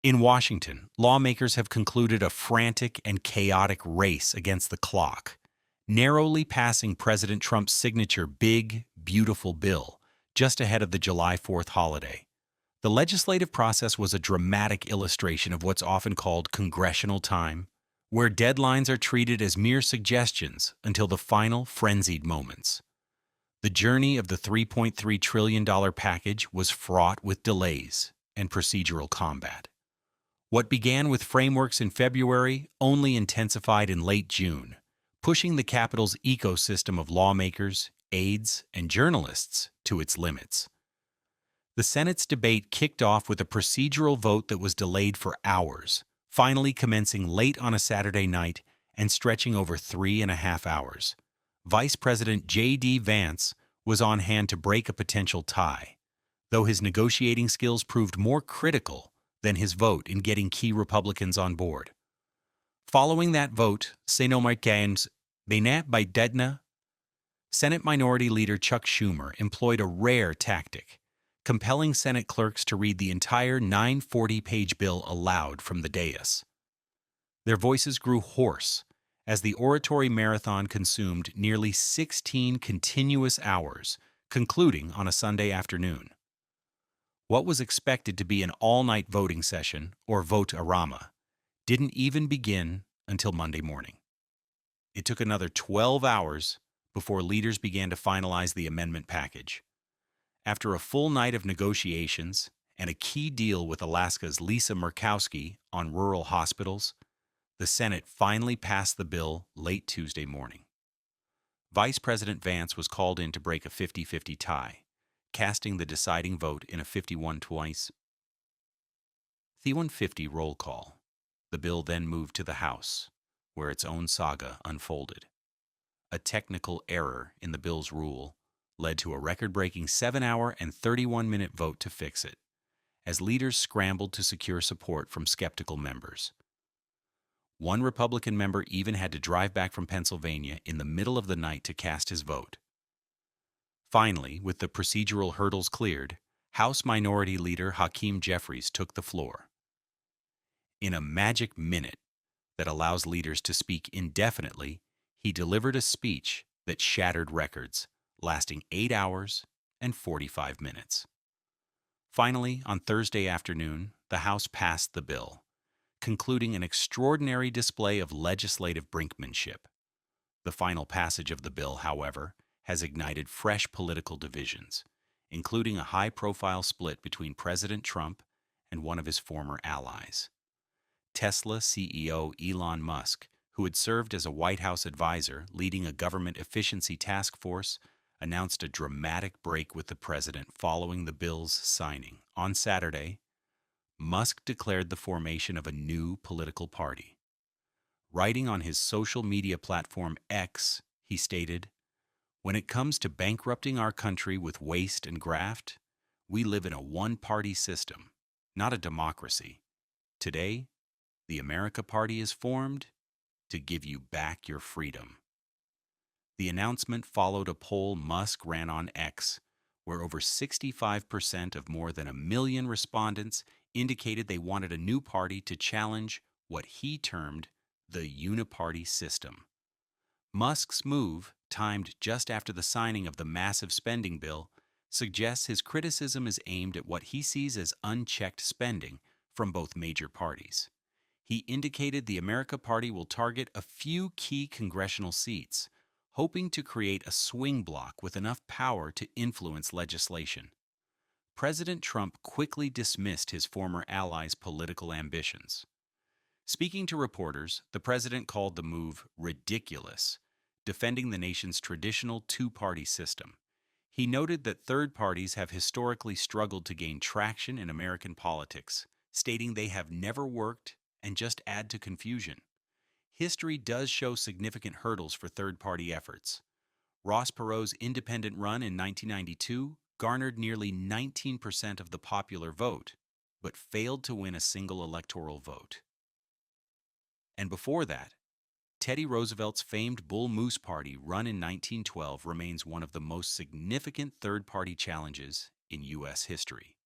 In Washington, lawmakers have concluded a frantic and chaotic race against the clock, narrowly passing President Trump's signature big, beautiful bill just ahead of the July 4th holiday. The legislative process was a dramatic illustration of what's often called congressional time, where deadlines are treated as mere suggestions until the final frenzied moments. The journey of the $3.3 trillion package was fraught with delays and procedural combat. What began with frameworks in February only intensified in late June, pushing the Capitol's ecosystem of lawmakers, aides, and journalists to its limits. The Senate's debate kicked off with a procedural vote that was delayed for hours, finally commencing late on a Saturday night and stretching over 3.5 hours. Vice President J.D. Vance was on hand to break a potential tie, though his negotiating skills proved more critical than his vote in getting key Republicans on board. Following that vote, Senate Minority Leader Chuck Schumer employed a rare tactic, compelling Senate clerks to read the entire 940-page bill aloud from the dais. Their voices grew hoarse as the oratory marathon consumed nearly 16 continuous hours, concluding on a Sunday afternoon. What was expected to be an all-night voting session, or vote-a-rama, didn't even begin until Monday morning. It took another 12 hours before leaders began to finalize the amendment package. After a full night of negotiations and a key deal with Alaska's Lisa Murkowski on rural hospitals, the Senate finally passed the bill late Tuesday morning. Vice President Vance was called in to break a 50-50 tie, casting the deciding vote in a 51-20 150 roll call. The bill then moved to the House, where its own saga unfolded. A technical error in the bill's rule led to a record-breaking 7-hour and 31-minute vote to fix it, as leaders scrambled to secure support from skeptical members. One Republican member even had to drive back from Pennsylvania in the middle of the night to cast his vote. Finally, with the procedural hurdles cleared, House Minority Leader Hakeem Jeffries took the floor. In a magic minute that allows leaders to speak indefinitely, he delivered a speech that shattered records, lasting 8 hours and 45 minutes. Finally, on Thursday afternoon, the House passed the bill, concluding an extraordinary display of legislative brinkmanship. The final passage of the bill, however, has ignited fresh political divisions, including a high-profile split between President Trump and one of his former allies. Tesla CEO Elon Musk, who had served as a White House advisor leading a government efficiency task force, announced a dramatic break with the president following the bill's signing. On Saturday, Musk declared the formation of a new political party. Writing on his social media platform X, he stated, "When it comes to bankrupting our country with waste and graft, we live in a one-party system, not a democracy. Today, the America Party is formed to give you back your freedom." The announcement followed a poll Musk ran on X, where over 65% of more than 1 million respondents indicated they wanted a new party to challenge what he termed the uniparty system. Musk's move, timed just after the signing of the massive spending bill, suggests his criticism is aimed at what he sees as unchecked spending from both major parties. He indicated the America Party will target a few key congressional seats, hoping to create a swing bloc with enough power to influence legislation. President Trump quickly dismissed his former allies' political ambitions. Speaking to reporters, the president called the move ridiculous, defending the nation's traditional two-party system. He noted that third parties have historically struggled to gain traction in American politics, stating they have never worked and just add to confusion. History does show significant hurdles for third-party efforts. Ross Perot's independent run in 1992 garnered nearly 19% of the popular vote, but failed to win a single electoral vote. And before that, Teddy Roosevelt's famed Bull Moose Party run in 1912 remains one of the most significant third-party challenges in U.S. history.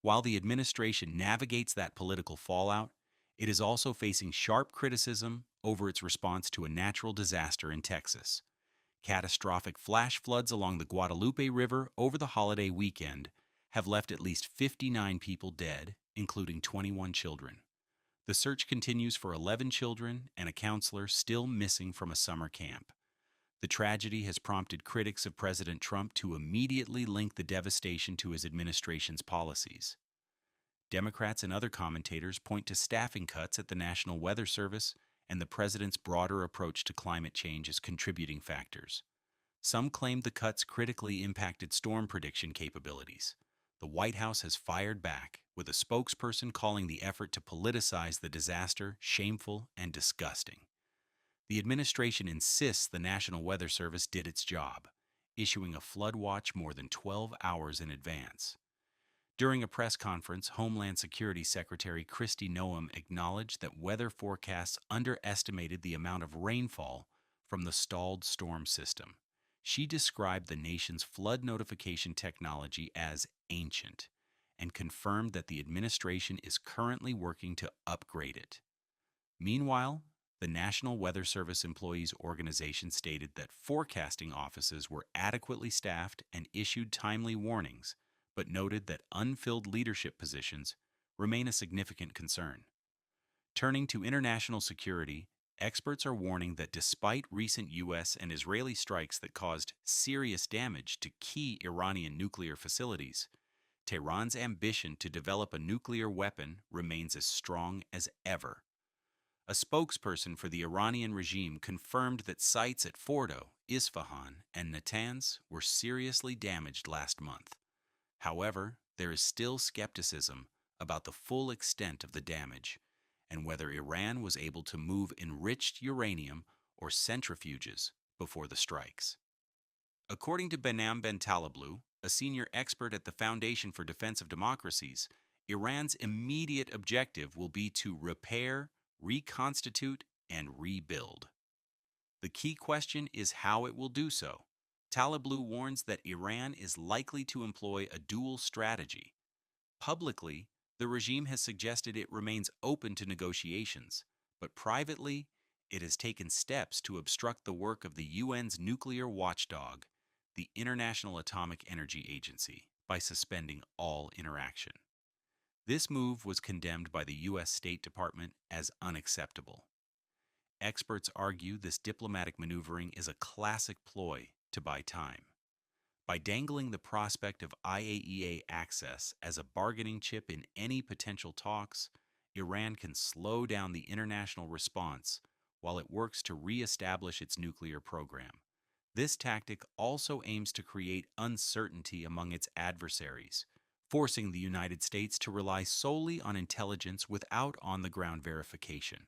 While the administration navigates that political fallout, it is also facing sharp criticism over its response to a natural disaster in Texas. Catastrophic flash floods along the Guadalupe River over the holiday weekend have left at least 59 people dead, including 21 children. The search continues for 11 children and a counselor still missing from a summer camp. The tragedy has prompted critics of President Trump to immediately link the devastation to his administration's policies. Democrats and other commentators point to staffing cuts at the National Weather Service and the president's broader approach to climate change as contributing factors. Some claim the cuts critically impacted storm prediction capabilities. The White House has fired back, with a spokesperson calling the effort to politicize the disaster shameful and disgusting. The administration insists the National Weather Service did its job, issuing a flood watch more than 12 hours in advance. During a press conference, Homeland Security Secretary Kristi Noem acknowledged that weather forecasts underestimated the amount of rainfall from the stalled storm system. She described the nation's flood notification technology as ancient and confirmed that the administration is currently working to upgrade it. Meanwhile, the National Weather Service Employees Organization stated that forecasting offices were adequately staffed and issued timely warnings, but noted that unfilled leadership positions remain a significant concern. Turning to international security, experts are warning that despite recent U.S. and Israeli strikes that caused serious damage to key Iranian nuclear facilities, Tehran's ambition to develop a nuclear weapon remains as strong as ever. A spokesperson for the Iranian regime confirmed that sites at Fordo, Isfahan, and Natanz were seriously damaged last month. However, there is still skepticism about the full extent of the damage and whether Iran was able to move enriched uranium or centrifuges before the strikes. According to Behnam Ben Taleblu, a senior expert at the Foundation for Defense of Democracies, Iran's immediate objective will be to repair, reconstitute, and rebuild. The key question is how it will do so. Taleblu warns that Iran is likely to employ a dual strategy. Publicly, the regime has suggested it remains open to negotiations, but privately, it has taken steps to obstruct the work of the UN's nuclear watchdog, the International Atomic Energy Agency, by suspending all interaction. This move was condemned by the U.S. State Department as unacceptable. Experts argue this diplomatic maneuvering is a classic ploy to buy time. By dangling the prospect of IAEA access as a bargaining chip in any potential talks, Iran can slow down the international response while it works to re-establish its nuclear program. This tactic also aims to create uncertainty among its adversaries, forcing the United States to rely solely on intelligence without on-the-ground verification.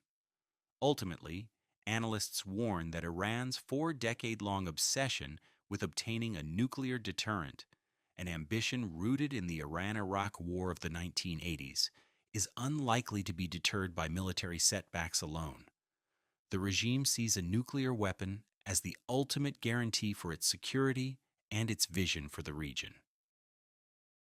Ultimately, analysts warn that Iran's four-decade-long obsession with obtaining a nuclear deterrent, an ambition rooted in the Iran-Iraq War of the 1980s, is unlikely to be deterred by military setbacks alone. The regime sees a nuclear weapon as the ultimate guarantee for its security and its vision for the region.